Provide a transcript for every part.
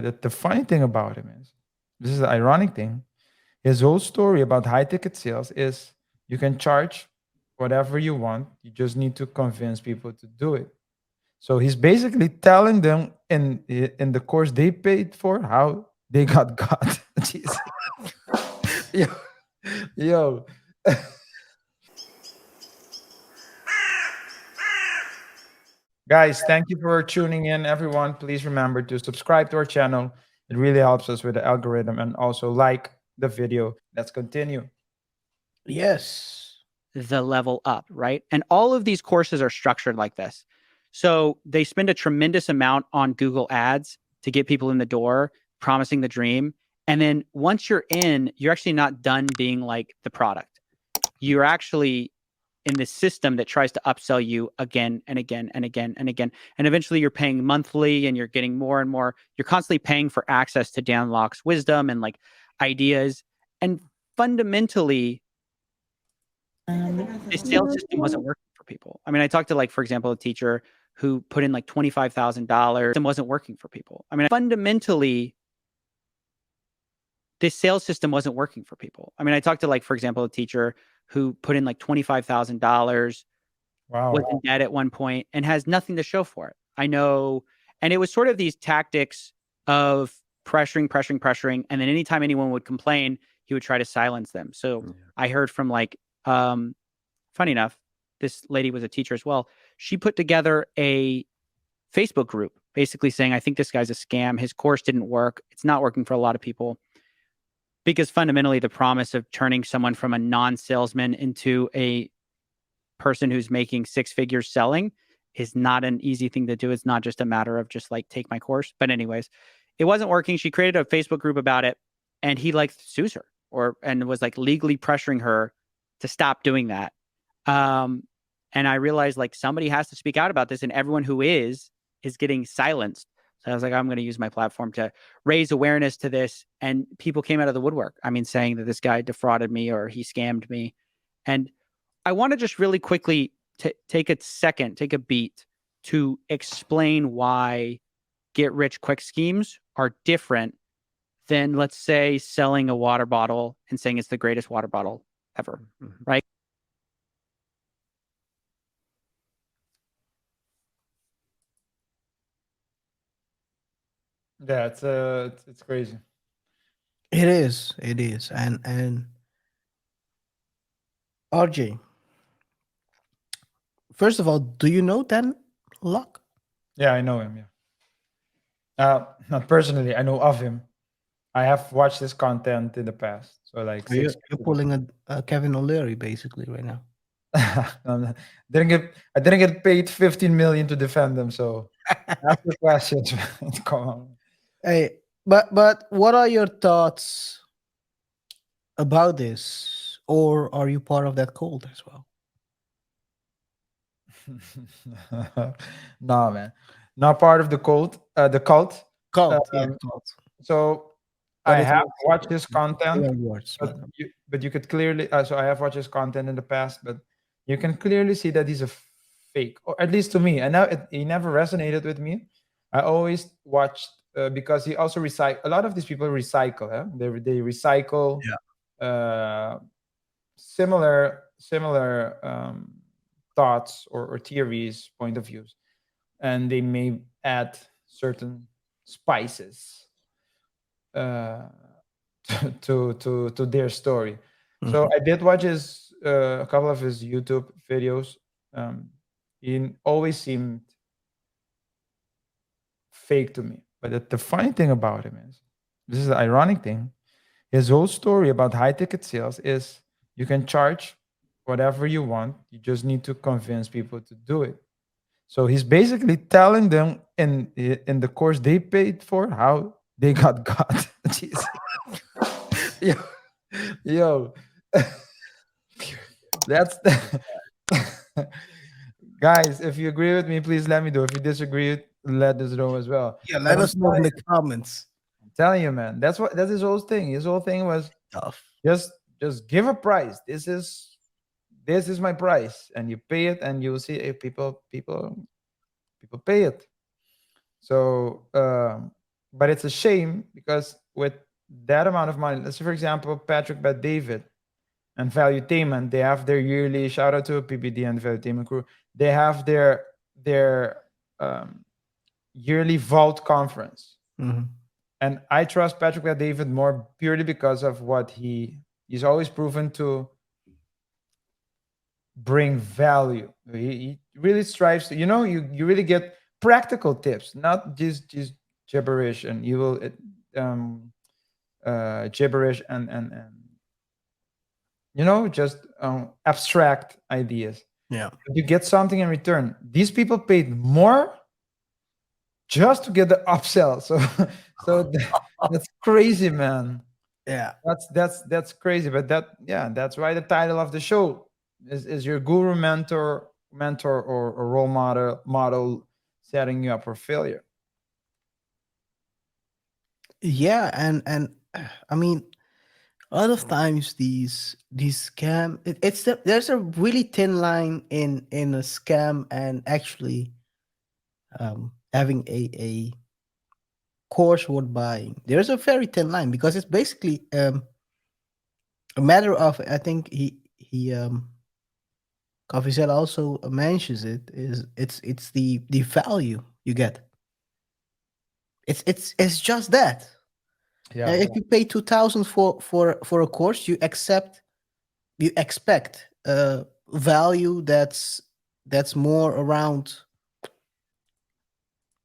The funny thing about him is, this is the ironic thing. His whole story about high ticket sales is you can charge whatever you want. You just need to convince people to do it. So he's basically telling them in the course they paid for how they got God. Jeez. Yo, yo. Guys, thank you for tuning in, everyone. Please remember to subscribe to our channel. It really helps us with the algorithm, and also like the video. Let's continue. Yes. The level up, right? And all of these courses are structured like this. So they spend a tremendous amount on Google Ads to get people in the door, promising the dream. And then once you're in, you're actually not done being like the product. You're actually in this system that tries to upsell you again and again and again and again. And eventually you're paying monthly and you're getting more and more. You're constantly paying for access to Dan Locke's wisdom and like ideas. And fundamentally, the sales system wasn't working for people. I mean, I talked to, like, for example, a teacher who put in like $25,000 and wasn't working for people. I mean, fundamentally, this sales system wasn't working for people. I mean, I talked to, like, for example, a teacher who put in like $25,000, Wow. was in debt at one point, and has nothing to show for it. I know. And it was sort of these tactics of pressuring. And then anytime anyone would complain, he would try to silence them. So I heard from like, funny enough, this lady was a teacher as well. She put together a Facebook group basically saying, I think this guy's a scam. His course didn't work. It's not working for a lot of people. Because fundamentally, the promise of turning someone from a non-salesman into a person who's making six figures selling is not an easy thing to do. It's not just a matter of just like, take my course. But anyways, it wasn't working. She created a Facebook group about it, and he like sues her and was like legally pressuring her to stop doing that. And I realized like somebody has to speak out about this, and everyone who is getting silenced. So I was like, I'm going to use my platform to raise awareness to this. And people came out of the woodwork. I mean, saying that this guy defrauded me or he scammed me. And I want to just really quickly take a beat to explain why get rich quick schemes are different than, let's say, selling a water bottle and saying it's the greatest water bottle ever, right? Yeah, it's crazy. It is. It is. And RJ, first of all, do you know Dan Locke? Yeah, I know him. Yeah. Not personally, I know of him. I have watched his content in the past. So like So you're, 6 you're years ago. pulling a Kevin O'Leary basically right now. No, I didn't get paid 15 million to defend them. So ask the questions. Man. Come on. Hey, but what are your thoughts about this, or are you part of that cult as well? Nah, man, not part of the cult. The cult. Cult, yeah, Um, cult. so But I it's have also watched his play content, on words. but you could clearly. So I have watched his content in the past, but you can clearly see that he's a fake, or at least to me. And now he never resonated with me. I always watched because he also recycle. A lot of these people recycle. They recycle Yeah. uh, similar thoughts or theories, point of views, and they may add certain spices uh, to their story. So Mhm. I did watch his a couple of his YouTube videos. He always seemed fake to me. But the funny thing about him is, this is the ironic thing. His whole story about high ticket sales is you can charge whatever you want. You just need to convince people to do it. So he's basically telling them in the course they paid for how they got God. Jeez. Yo, yo. That's the guys. If you agree with me, please let me know. If you disagree, let us know as well. Yeah, But let us know in the comments. I'm telling you, man. That's his whole thing. His whole thing was Tough. just just give a price. This is my price, and you pay it, and you'll see if people pay it. So But it's a shame because with that amount of money, let's say for example, Patrick Bet David and Valuetainment, they have their yearly shout out to PBD and Valuetainment crew. They have their um, yearly vault conference. Mhm. And I trust Patrick Bet David more purely because of what he's always proven to bring value. He really strives to, you really get practical tips, not just gibberish, and you will um gibberish and just abstract ideas. Yeah. But you get something in return. These people paid more just to get the upsell. So that's crazy, man. Yeah. That's crazy. But that's why the title of the show is your guru, mentor or role model setting you up for failure. Yeah, and I mean, a lot of times these scam, there's a really thin line in a scam and actually having a course worth buying. There's a very thin line because it's basically a matter of, I think he Coffeezilla also mentions it, is it's the value you get. It's just that. Yeah, If you pay 2,000 for a course, you expect a value that's more around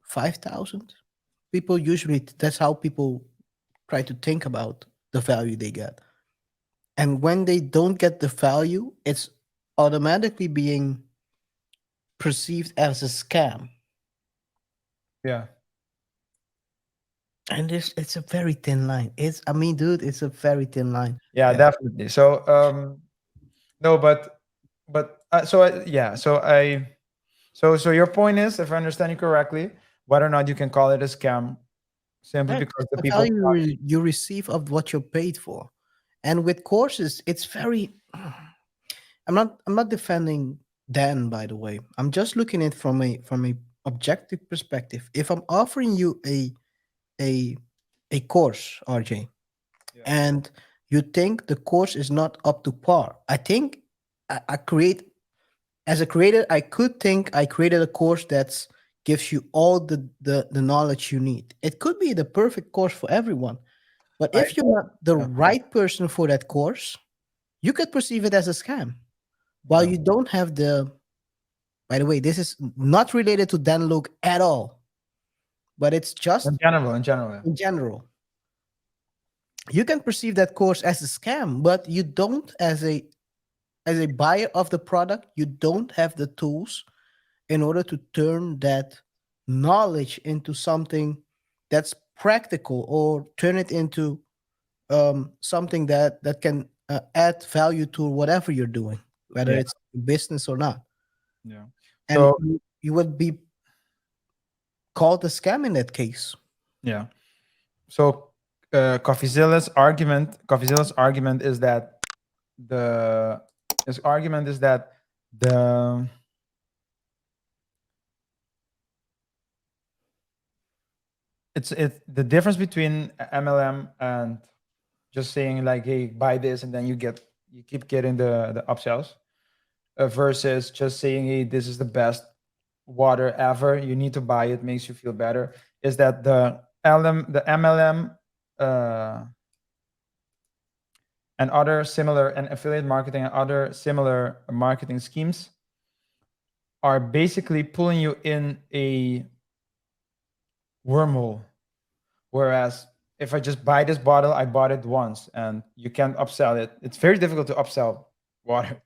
5,000. People usually, that's how people try to think about the value they get. And when they don't get the value, it's automatically being perceived as a scam. yeah, And it's a very thin line. I mean, dude, it's a very thin line. yeah, Yeah. definitely. So no, so your point is, if I understand you correctly, whether or not you can call it a scam simply Yeah, because it's the the people. value you receive of what you're paid for. And with courses, it's very. I'm not defending Dan, by the way. I'm just looking at it from a objective perspective. If I'm offering you a a course, RJ, Yeah. and you think the course is not up to par, I think I create as a creator, I could think I created a course that's gives you all the knowledge you need. It could be the perfect course for everyone, but I, if you're not the yeah, right person for that course, you could perceive it as a scam. While yeah. you don't have the, by the way, this is not related to Dan Luke at all, but it's just In general, yeah. in general. You can perceive that course as a scam, but you don't, as a buyer of the product, you don't have the tools in order to turn that knowledge into something that's practical, or turn it into something that can add value to whatever you're doing, whether Yeah, it's business or not. yeah. And So you would be called a scam in that case. yeah. So Coffeezilla's argument is that the his argument is that the it's the difference between MLM and just saying like, hey, buy this, and then you keep getting the upsells, versus just saying, hey, this is the best water ever, you need to buy it, makes you feel better, is that the MLM uh, and other similar, and affiliate marketing and other similar marketing schemes are basically pulling you in a wormhole. Whereas if I just buy this bottle, I bought it once and you can't upsell it. It's very difficult to upsell water,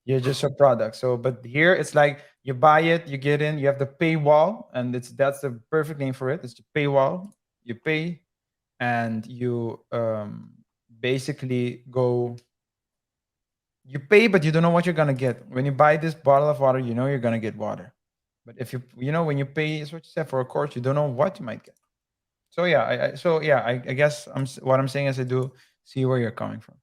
You're just a product. So, but here it's like you buy it, you get in, you have the paywall, and that's the perfect name for it. It's the paywall. You pay and you basically go, you pay, but you don't know what you're gonna get. When you buy this bottle of water, you know you're gonna get water. But if when you pay, is what you said, for a course, you don't know what you might get. So yeah, I guess what I'm saying is I do see where you're coming from.